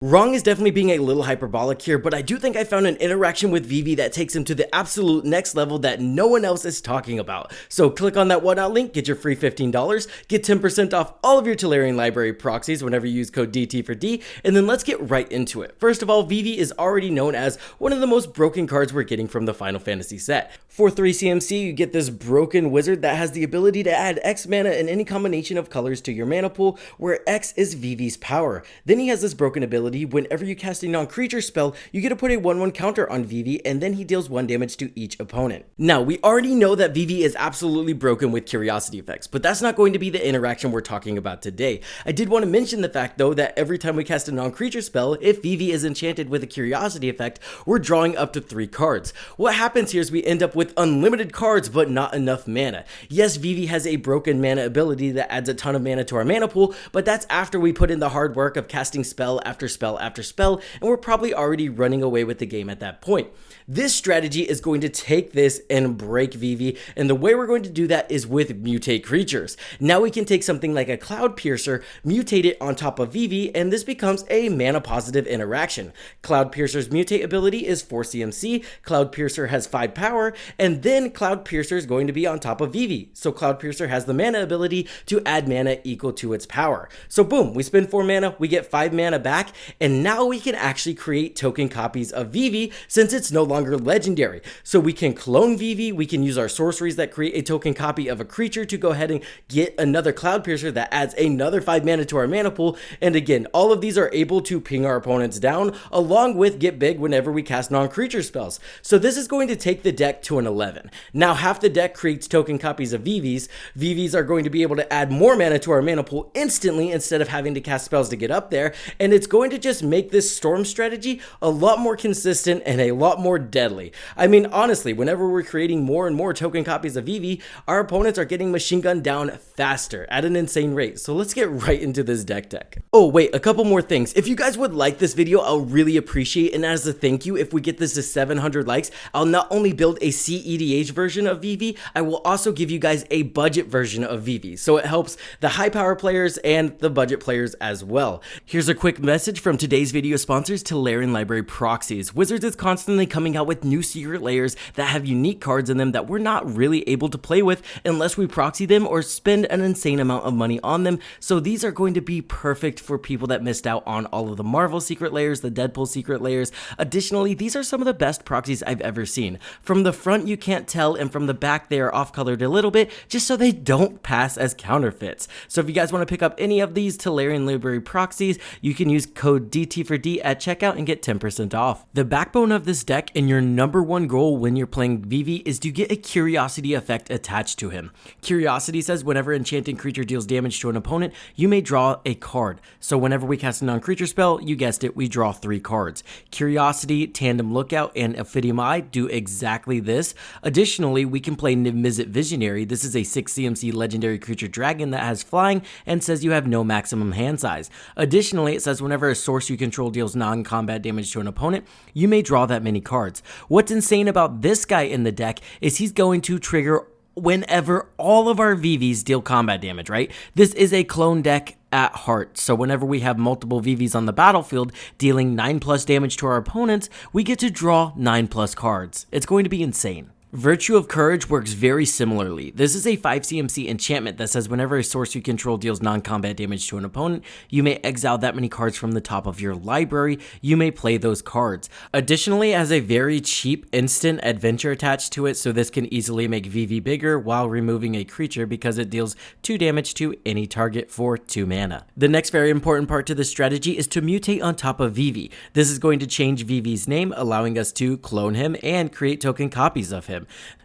Wrong is definitely being a little hyperbolic here, but I do think I found an interaction with Vivi that takes him to the absolute next level that no one else is talking about. So click on that whatnot link, get your free $15, get 10% off all of your Tolarian library proxies whenever you use code DT for D, and then let's get right into it. First of all, Vivi is already known as one of the most broken cards we're getting from the Final Fantasy set. For 3 CMC, you get this broken wizard that has the ability to add X mana in any combination of colors to your mana pool, where X is Vivi's power. Then he has this broken ability. Whenever you cast a non-creature spell, you get to put a 1/1 counter on Vivi, and then he deals 1 damage to each opponent. Now, we already know that Vivi is absolutely broken with curiosity effects, but that's not going to be the interaction we're talking about today. I did want to mention the fact, though, that every time we cast a non-creature spell, if Vivi is enchanted with a curiosity effect, we're drawing up to 3 cards. What happens here is we end up with unlimited cards, but not enough mana. Yes, Vivi has a broken mana ability that adds a ton of mana to our mana pool, but that's after we put in the hard work of casting spell after spell after spell, and we're probably already running away with the game at that point. This strategy is going to take this and break Vivi, and the way we're going to do that is with mutate creatures. Now we can take something like a Cloud Piercer, mutate it on top of Vivi, and this becomes a mana positive interaction. Cloud Piercer's mutate ability is 4 CMC, Cloud Piercer has 5 power, and then Cloud Piercer is going to be on top of Vivi. So Cloud Piercer has the mana ability to add mana equal to its power. So boom, we spend 4 mana, we get 5 mana back, and now we can actually create token copies of Vivi since it's no longer legendary. So we can clone Vivi, we can use our sorceries that create a token copy of a creature to go ahead and get another Cloud Piercer that adds another 5 mana to our mana pool, and again, all of these are able to ping our opponents down, along with get big whenever we cast non-creature spells. So this is going to take the deck to an 11. Now half the deck creates token copies of Vivis. Vivis are going to be able to add more mana to our mana pool instantly instead of having to cast spells to get up there, and it's going to just make this storm strategy a lot more consistent and a lot more deadly. I mean, honestly, whenever we're creating more and more token copies of Vivi, our opponents are getting machine gunned down faster at an insane rate. So let's get right into this deck. Oh wait, a couple more things. If you guys would like this video, I'll really appreciate, and as a thank you, if we get this to 700 likes, I'll not only build a cEDH version of Vivi, I will also give you guys a budget version of Vivi, so it helps the high power players and the budget players as well. Here's a quick message from today's video sponsors, Tolarian Library Proxies. Wizards is constantly coming out with new secret layers that have unique cards in them that we're not really able to play with unless we proxy them or spend an insane amount of money on them, so these are going to be perfect for people that missed out on all of the Marvel secret layers, the Deadpool secret layers. Additionally, these are some of the best proxies I've ever seen. From the front you can't tell, and from the back they are off colored a little bit just so they don't pass as counterfeits. So if you guys want to pick up any of these Tolarian Library proxies, you can use code DT for D at checkout and get 10% off. The backbone of this deck and your number one goal when you're playing Vivi is to get a curiosity effect attached to him. Curiosity says whenever enchanting creature deals damage to an opponent, you may draw a card. So whenever we cast a non-creature spell, you guessed it, we draw 3 cards. Curiosity, Tandem Lookout, and Ophidium Eye do exactly this. Additionally, we can play Niv-Mizzet Visionary. This is a 6 CMC legendary creature dragon that has flying and says you have no maximum hand size. Additionally, it says whenever a source you control deals non-combat damage to an opponent, you may draw that many cards. What's insane about this guy in the deck is he's going to trigger whenever all of our Vivis deal combat damage, right? This is a clone deck at heart, so whenever we have multiple Vivis on the battlefield dealing 9+ damage to our opponents, we get to draw 9+ cards. It's going to be insane. Virtue of Courage works very similarly. This is a 5 CMC enchantment that says whenever a source you control deals non-combat damage to an opponent, you may exile that many cards from the top of your library. You may play those cards. Additionally, it has a very cheap instant adventure attached to it, so this can easily make Vivi bigger while removing a creature because it deals 2 damage to any target for 2 mana. The next very important part to this strategy is to mutate on top of Vivi. This is going to change Vivi's name, allowing us to clone him and create token copies of him.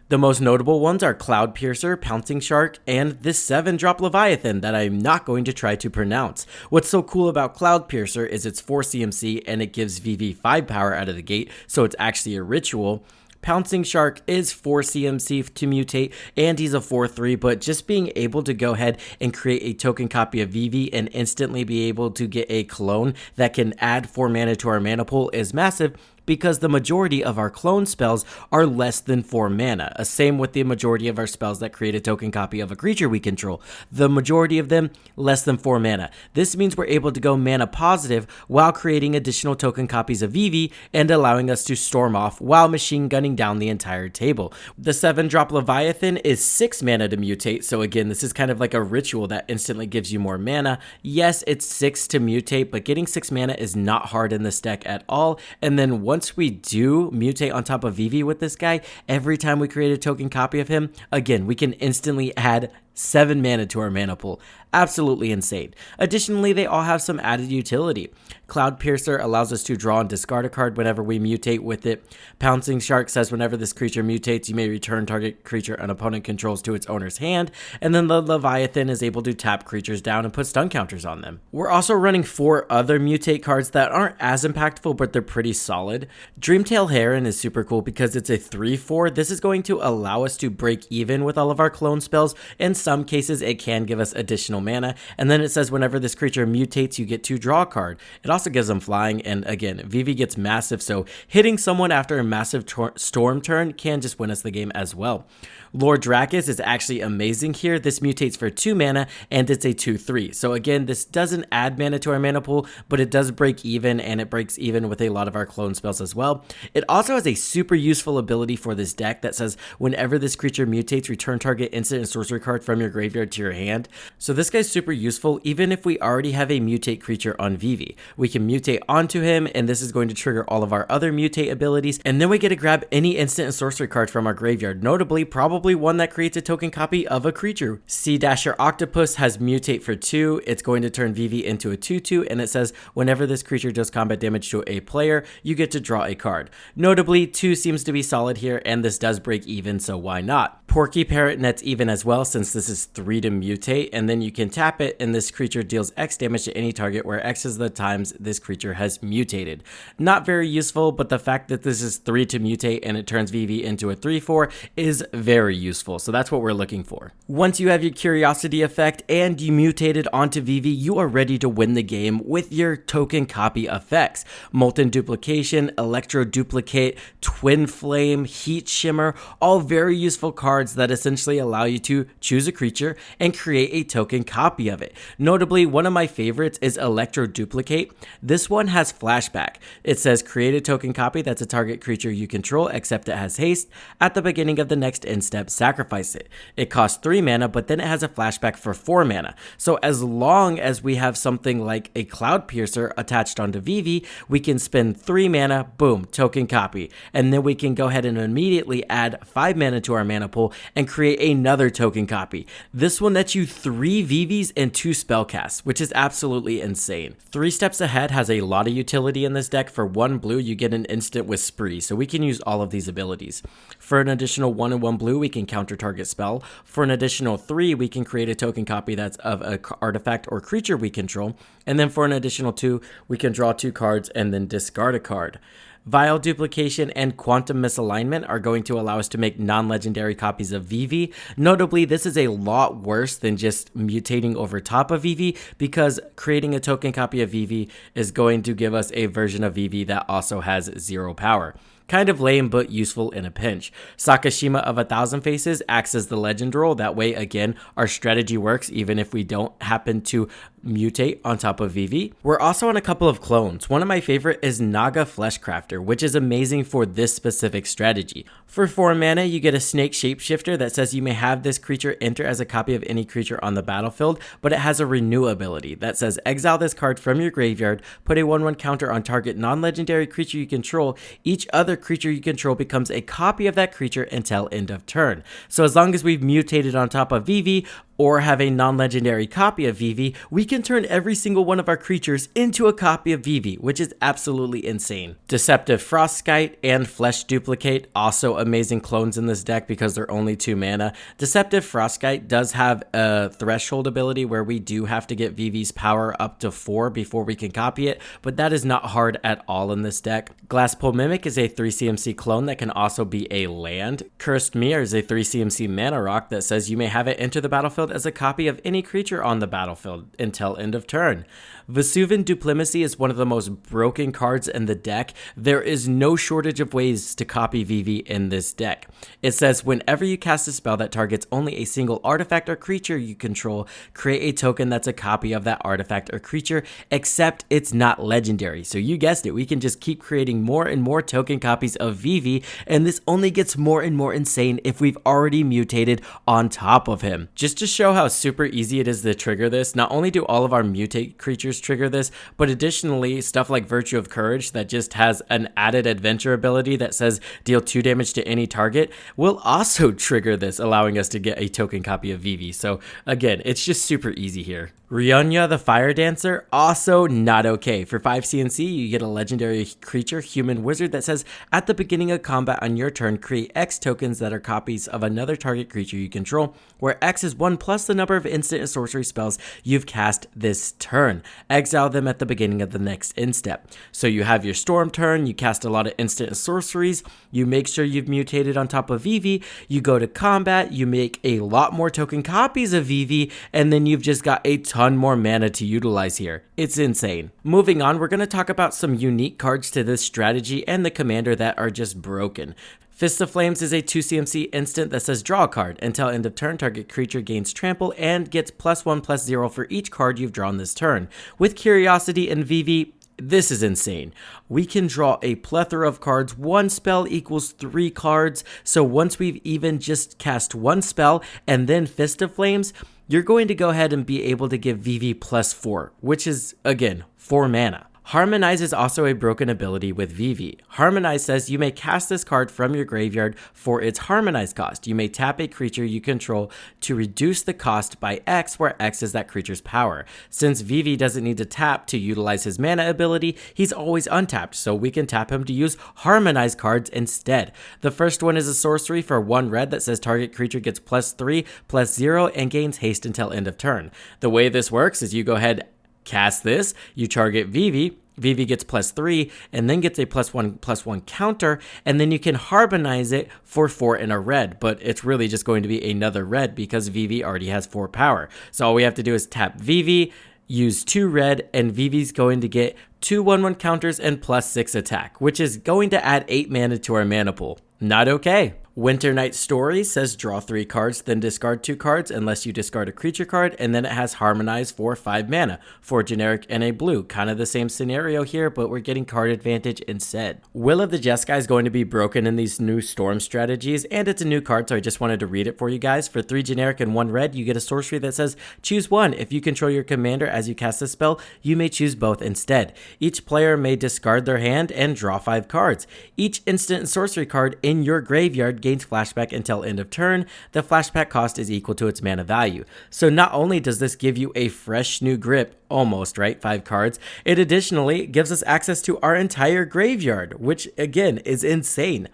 The most notable ones are Cloud Piercer, Pouncing Shark, and this 7-drop Leviathan that I'm not going to try to pronounce. What's so cool about Cloud Piercer is it's 4 CMC and it gives Vivi 5 power out of the gate, so it's actually a ritual. Pouncing Shark is 4 CMC to mutate, and he's a 4/3, but just being able to go ahead and create a token copy of Vivi and instantly be able to get a clone that can add 4 mana to our mana pool is massive. because the majority of our clone spells are less than 4 mana. Same with the majority of our spells that create a token copy of a creature we control. The majority of them less than 4 mana. This means we're able to go mana positive while creating additional token copies of Vivi and allowing us to storm off while machine gunning down the entire table. The 7-drop Leviathan is 6 mana to mutate, so again, this is kind of like a ritual that instantly gives you more mana. Yes, it's 6 to mutate, but getting 6 mana is not hard in this deck at all. And then once we do mutate on top of Vivi with this guy, every time we create a token copy of him, again, we can instantly add 7 mana to our mana pool. Absolutely insane. Additionally, they all have some added utility. Cloud Piercer allows us to draw and discard a card whenever we mutate with it. Pouncing Shark says whenever this creature mutates, you may return target creature an opponent controls to its owner's hand. And then the Leviathan is able to tap creatures down and put stun counters on them. We're also running 4 other mutate cards that aren't as impactful, but they're pretty solid. Dreamtail Heron is super cool because it's a 3/4. This is going to allow us to break even with all of our clone spells. In some cases, it can give us additional mana. And then it says whenever this creature mutates, you get to draw a card. It also gives them flying, and again, Vivi gets massive, so hitting someone after a massive storm turn can just win us the game as well. Lord Drakus is actually amazing here. This mutates for 2 mana, and it's a 2/3. So again, this doesn't add mana to our mana pool, but it does break even, and it breaks even with a lot of our clone spells as well. It also has a super useful ability for this deck that says whenever this creature mutates, return target instant and sorcery card from your graveyard to your hand. So this guy's super useful even if we already have a mutate creature on Vivi. We can mutate onto him, and this is going to trigger all of our other mutate abilities, and then we get to grab any instant and sorcery card from our graveyard, notably probably one that creates a token copy of a creature. Sea Dasher Octopus has mutate for 2. It's going to turn Vivi into a 2/2, and it says whenever this creature does combat damage to a player, you get to draw a card. Notably, 2 seems to be solid here, and this does break even, so why not? Porky Parrot nets even as well, since this is 3 to mutate, and then you can tap it, and this creature deals X damage to any target, where X is the times this creature has mutated. Not very useful, but the fact that this is 3 to mutate and it turns Vivi into a 3/4 is very useful, so that's what we're looking for. Once you have your Curiosity effect and you mutated onto Vivi, you are ready to win the game with your token copy effects. Molten Duplication, Electro Duplicate, Twin Flame, Heat Shimmer, all very useful cards that essentially allow you to choose a creature and create a token copy of it. Notably, one of my favorites is Electro Duplicate. This one has flashback. It says create a token copy that's a target creature you control except it has haste. At the beginning of the next end step, sacrifice it. It costs 3 mana, but then it has a flashback for 4 mana. So as long as we have something like a Cloud Piercer attached onto Vivi, we can spend 3 mana, boom, token copy. And then we can go ahead and immediately add 5 mana to our mana pool and create another token copy. This one lets you 3 Vivis and 2 spellcasts, which is absolutely insane. 3 Steps Ahead has a lot of utility in this deck. For 1 blue, you get an instant with Spree, so we can use all of these abilities. For an additional 1 and 1 blue, we can counter target spell. For an additional 3, we can create a token copy that's of an artifact or creature we control. And then for an additional 2, we can draw 2 cards and then discard a card. Vile Duplication and Quantum Misalignment are going to allow us to make non-legendary copies of Vivi. Notably, this is a lot worse than just mutating over top of Vivi, because creating a token copy of Vivi is going to give us a version of Vivi that also has 0 power. Kind of lame, but useful in a pinch. Sakashima of 1,000 Faces acts as the legend role. That way, again, our strategy works even if we don't happen to mutate on top of Vivi. We're also on a couple of clones. One of my favorite is Naga Fleshcrafter, which is amazing for this specific strategy. For 4 mana, you get a Snake Shapeshifter that says you may have this creature enter as a copy of any creature on the battlefield, but it has a renew ability that says exile this card from your graveyard, put a 1/1 counter on target non-legendary creature you control. Each other creature you control becomes a copy of that creature until end of turn. So as long as we've mutated on top of Vivi, or have a non-legendary copy of Vivi, we can turn every single one of our creatures into a copy of Vivi, which is absolutely insane. Deceptive Frostskite and Flesh Duplicate, also amazing clones in this deck because they're only 2 mana. Deceptive Frostskite does have a threshold ability where we do have to get Vivi's power up to 4 before we can copy it, but that is not hard at all in this deck. Glasspool Mimic is a 3 CMC clone that can also be a land. Cursed Mirror is a 3 CMC mana rock that says you may have it enter the battlefield battlefield as a copy of any creature on the battlefield until end of turn. Vesuvian Diplomacy is one of the most broken cards in the deck. There is no shortage of ways to copy Vivi in this deck. It says whenever you cast a spell that targets only a single artifact or creature you control, create a token that's a copy of that artifact or creature, except it's not legendary. So you guessed it, we can just keep creating more and more token copies of Vivi, and this only gets more and more insane if we've already mutated on top of him. Just to show how super easy it is to trigger this, not only do all of our mutate creatures trigger this, but additionally stuff like Virtue of Courage that just has an added adventure ability that says deal 2 damage to any target will also trigger this, allowing us to get a token copy of Vivi. So again, it's just super easy here. Rionya the Fire Dancer, also not okay. For 5 CNC, you get a legendary creature, Human Wizard, that says at the beginning of combat on your turn, create X tokens that are copies of another target creature you control, where X is 1 plus the number of instant and sorcery spells you've cast this turn. Exile them at the beginning of the next end step. So you have your Storm turn, you cast a lot of instant and sorceries, you make sure you've mutated on top of Vivi, you go to combat, you make a lot more token copies of Vivi, and then you've just got a ton more mana to utilize here. It's insane. Moving on, we're going to talk about some unique cards to this strategy and the commander that are just broken. Fist of Flames is a 2 CMC instant that says draw a card. Until end of turn, target creature gains trample and gets +1/+0 for each card you've drawn this turn. With Curiosity and Vivi, this is insane. We can draw a plethora of cards. 1 spell equals 3 cards. So once we've even just cast 1 spell and then Fist of Flames, you're going to go ahead and be able to give Vivi +4, which is, again, 4 mana. Harmonize is also a broken ability with Vivi. Harmonize says you may cast this card from your graveyard for its Harmonize cost. You may tap a creature you control to reduce the cost by X, where X is that creature's power. Since Vivi doesn't need to tap to utilize his mana ability, he's always untapped, so we can tap him to use Harmonize cards instead. The first one is a sorcery for 1 red that says target creature gets +3/+0 and gains haste until end of turn. The way this works is you go ahead, cast this, you target Vivi, Vivi gets +3 and then gets a +1/+1 counter, and then you can harmonize it for 4 in a red, but it's really just going to be another red because Vivi already has 4 power. So all we have to do is tap Vivi, use 2 red, and Vivi's going to get 2 1/1 counters and +6 attack, which is going to add 8 mana to our mana pool. Not okay. Winter Night Story says draw 3 cards, then discard 2 cards unless you discard a creature card, and then it has Harmonize for 5 mana, 4 generic and a blue. Kind of the same scenario here, but we're getting card advantage instead. Will of the Jeskai is going to be broken in these new Storm strategies, and it's a new card, so I just wanted to read it for you guys. For 3 generic and 1 red, you get a sorcery that says choose 1. If you control your commander as you cast a spell, you may choose both instead. Each player may discard their hand and draw 5 cards. Each instant and sorcery card in your graveyard gains flashback until end of turn. The flashback cost is equal to its mana value. So not only does this give you a fresh new grip, almost, right, 5 cards, it additionally gives us access to our entire graveyard, which again is insane.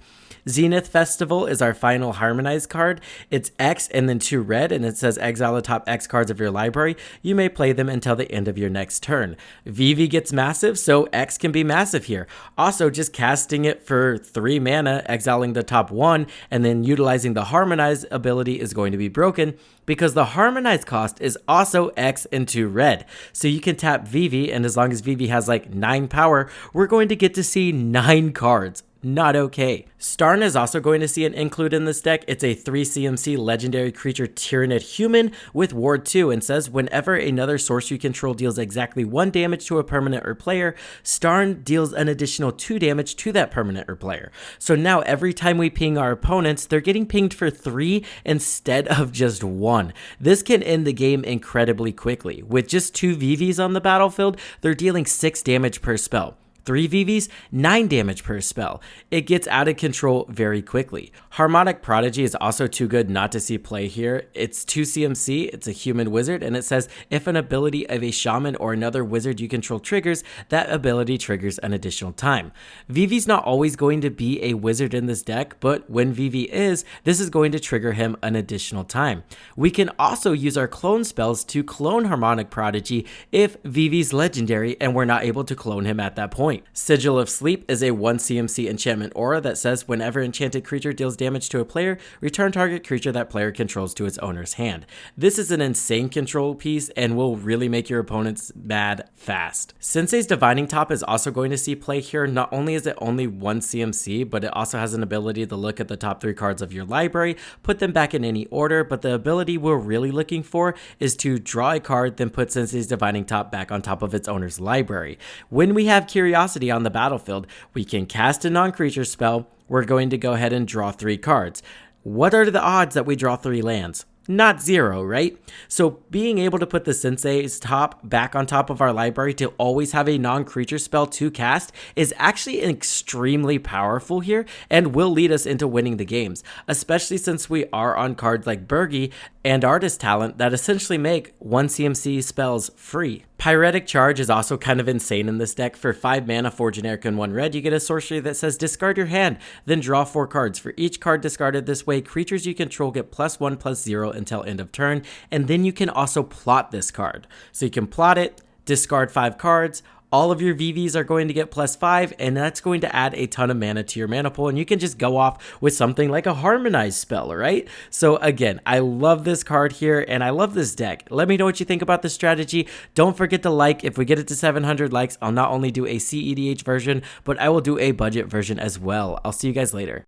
Zenith Festival is our final Harmonize card. It's X and then 2 red, and it says exile the top X cards of your library. You may play them until the end of your next turn. Vivi gets massive, so X can be massive here. Also, just casting it for 3 mana, exiling the top 1, and then utilizing the Harmonize ability is going to be broken because the Harmonize cost is also X and 2 red. So you can tap Vivi, and as long as Vivi has like 9 power, we're going to get to see 9 cards. Not okay. Starn is also going to see an include in this deck. It's a 3 CMC legendary creature Tyranid human with Ward 2 and says whenever another sorcery control deals exactly 1 damage to a permanent or player, Starn deals an additional 2 damage to that permanent or player. So now every time we ping our opponents, they're getting pinged for 3 instead of just 1. This can end the game incredibly quickly. With just 2 Vivis on the battlefield, they're dealing 6 damage per spell. 3 Vivis, 9 damage per spell. It gets out of control very quickly. Harmonic Prodigy is also too good not to see play here. It's 2 CMC, it's a human wizard, and it says if an ability of a shaman or another wizard you control triggers, that ability triggers an additional time. Vivi's not always going to be a wizard in this deck, but when Vivi is, this is going to trigger him an additional time. We can also use our clone spells to clone Harmonic Prodigy if Vivi's legendary and we're not able to clone him at that point. point. Sigil of Sleep is a 1 CMC enchantment aura that says whenever enchanted creature deals damage to a player, return target creature that player controls to its owner's hand. This is an insane control piece and will really make your opponents mad fast. Sensei's Divining Top is also going to see play here. Not only is it only 1 CMC, but it also has an ability to look at the top 3 cards of your library, put them back in any order, but the ability we're really looking for is to draw a card, then put Sensei's Divining Top back on top of its owner's library. When we have Curiosity on the battlefield, we can cast a non-creature spell. We're going to go ahead and draw 3 cards. What are the odds that we draw 3 lands? Not 0, right? So being able to put the Sensei's Top back on top of our library to always have a non-creature spell to cast is actually extremely powerful here and will lead us into winning the games, especially since we are on cards like Burgi and Artist Talent that essentially make 1 CMC spells free. Pyretic Charge is also kind of insane in this deck. For 5 mana, 4 generic and 1 red, you get a sorcery that says discard your hand, then draw 4 cards. For each card discarded this way, creatures you control get +1/+0 until end of turn, and then you can also plot this card. So you can plot it, discard 5 cards, all of your VVs are going to get +5, and that's going to add a ton of mana to your mana pool, and you can just go off with something like a Harmonize spell, right? So again, I love this card here, and I love this deck. Let me know what you think about this strategy. Don't forget to like. If we get it to 700 likes, I'll not only do a CEDH version, but I will do a budget version as well. I'll see you guys later.